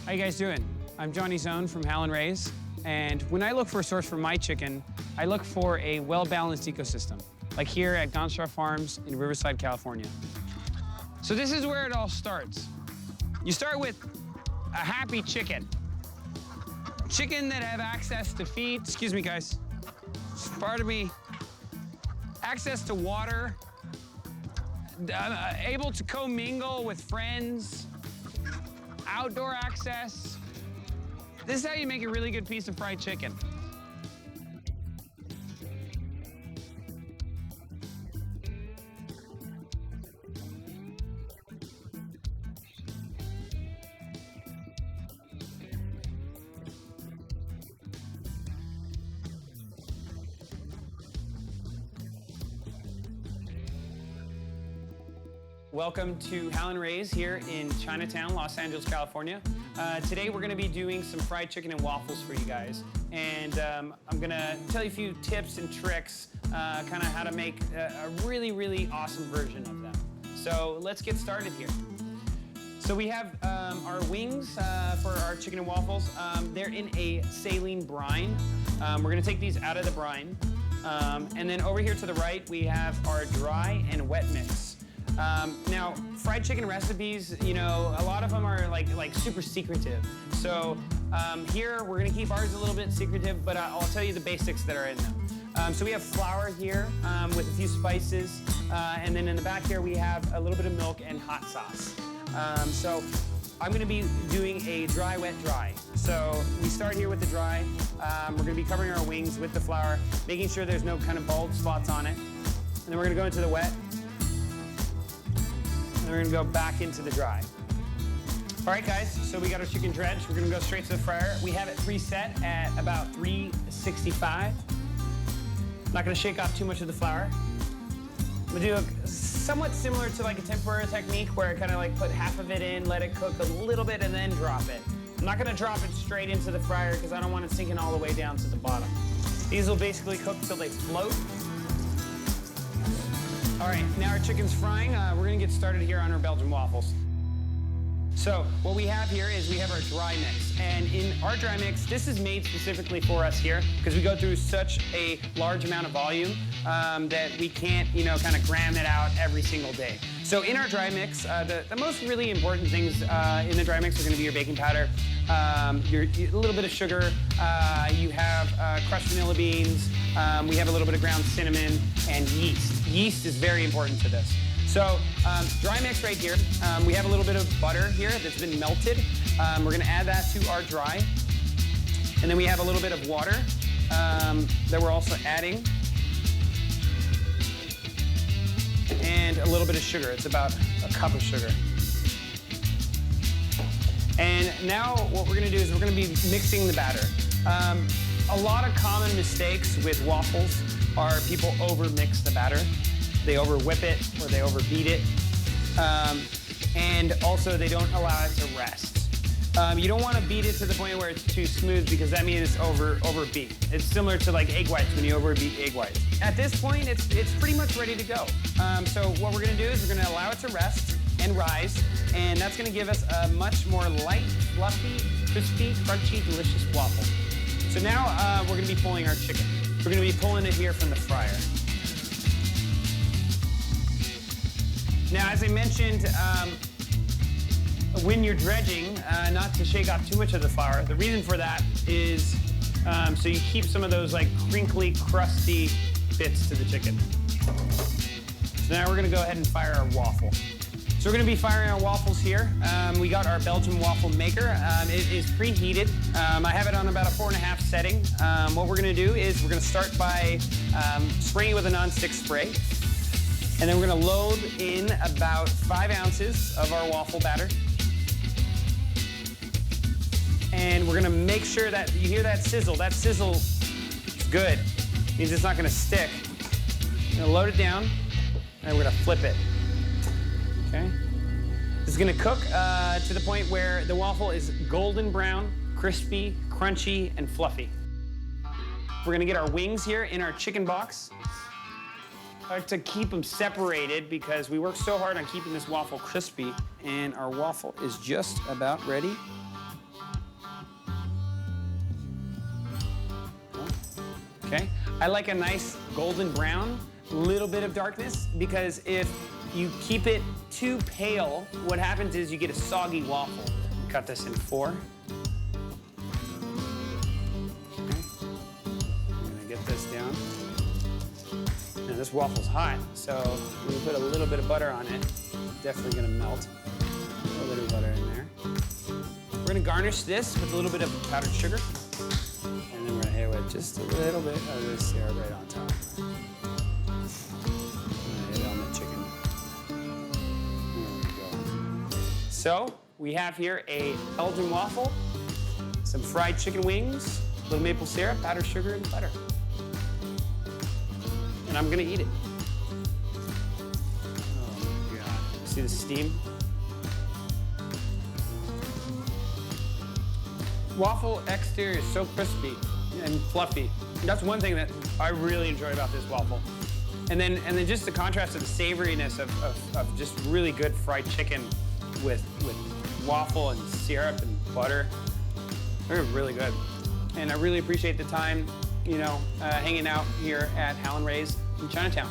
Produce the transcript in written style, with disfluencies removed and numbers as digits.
How you guys doing? I'm Johnny's Own from Howlin Ray's, and when I look for a source for my chicken, I look for a well-balanced ecosystem, like here at GoneStraw Farms in Riverside, California. So this is where it all starts. You start with a happy chicken. Chicken that have access to feed, excuse me guys, pardon me, access to water, able to commingle with friends, outdoor access. This is how you make a really good piece of fried chicken. Welcome to Howlin Ray's here in Chinatown, Los Angeles, California. Today we're going to be doing some fried chicken and waffles for you guys. And I'm going to tell you a few tips and tricks, kind of how to make a really, really awesome version of them. So let's get started here. So we have our wings for our chicken and waffles. They're in a saline brine. We're going to take these out of the brine. And then over here to the right, we have our dry and wet mix. Now, fried chicken recipes, you know, a lot of them are like super secretive. So here, we're gonna keep ours a little bit secretive, but I'll tell you the basics that are in them. So we have flour here with a few spices, and then in the back here, we have a little bit of milk and hot sauce. So I'm gonna be doing a dry, wet, dry. So we start here with the dry. We're gonna be covering our wings with the flour, making sure there's no kind of bald spots on it. And then we're gonna go into the wet. And we're gonna go back into the dry. All right, guys, so we got our chicken dredge. We're gonna go straight to the fryer. We have it preset at about 365. Not gonna shake off too much of the flour. I'm gonna do a somewhat similar to like a tempura technique where I kind of like put half of it in, let it cook a little bit, and then drop it. I'm not gonna drop it straight into the fryer because I don't want it sinking all the way down to the bottom. These will basically cook till they float. All right, now our chicken's frying. We're gonna get started here on our Belgian waffles. So what we have here is we have our dry mix. And in our dry mix, this is made specifically for us here because we go through such a large amount of volume that we can't, you know, kind of gram it out every single day. So in our dry mix, the most really important things in the dry mix are gonna be your baking powder, a little bit of sugar, you have crushed vanilla beans, we have a little bit of ground cinnamon, and yeast. Yeast is very important to this. So dry mix right here. We have a little bit of butter here that's been melted. We're gonna add that to our dry. And then we have a little bit of water that we're also adding. And a little bit of sugar. It's about a cup of sugar. And now what we're gonna do is we're gonna be mixing the batter. A lot of common mistakes with waffles are people over-mix the batter. They over-whip it or they over-beat it. And also they don't allow it to rest. You don't want to beat it to the point where it's too smooth because that means it's over-beat. It's similar to like egg whites when you over-beat egg whites. At this point, it's pretty much ready to go. So what we're gonna do is we're gonna allow it to rest and rise, and that's gonna give us a much more light, fluffy, crispy, crunchy, delicious waffle. So now we're gonna be pulling our chicken. We're gonna be pulling it here from the fryer. Now, as I mentioned, when you're dredging, not to shake off too much of the flour, the reason for that is so you keep some of those like crinkly, crusty bits to the chicken. So now we're gonna go ahead and fire our waffle. So we're gonna be firing our waffles here. We got our Belgian waffle maker. It is preheated. I have it on about a 4.5 setting. What we're gonna do is we're gonna start by spraying it with a non-stick spray. And then we're gonna load in about 5 ounces of our waffle batter. And we're gonna make sure that you hear that sizzle. That sizzle is good. It means it's not gonna stick. We're gonna load it down, and we're gonna flip it. Okay? This is gonna cook to the point where the waffle is golden brown, crispy, crunchy, and fluffy. We're gonna get our wings here in our chicken box. I like to keep them separated because we work so hard on keeping this waffle crispy, and our waffle is just about ready Okay, I like a nice golden brown, little bit of darkness, because if you keep it too pale, what happens is you get a soggy waffle. Cut this in 4. Okay. I'm gonna get this down. Now this waffle's hot, so when we put a little bit of butter on it, it's definitely gonna melt. A little bit of butter in there. We're gonna garnish this with a little bit of powdered sugar, and then we're gonna hit it with just a little bit of this syrup right on top. Hit it on the chicken. There we go. So we have here a Belgian waffle, some fried chicken wings, a little maple syrup, powdered sugar, and butter. And I'm gonna eat it. Oh my God. See the steam? Waffle exterior is so crispy and fluffy. That's one thing that I really enjoy about this waffle. And then just the contrast of the savoriness of just really good fried chicken with waffle and syrup and butter. They're really good. And I really appreciate the time, hanging out here at Howlin Ray's in Chinatown.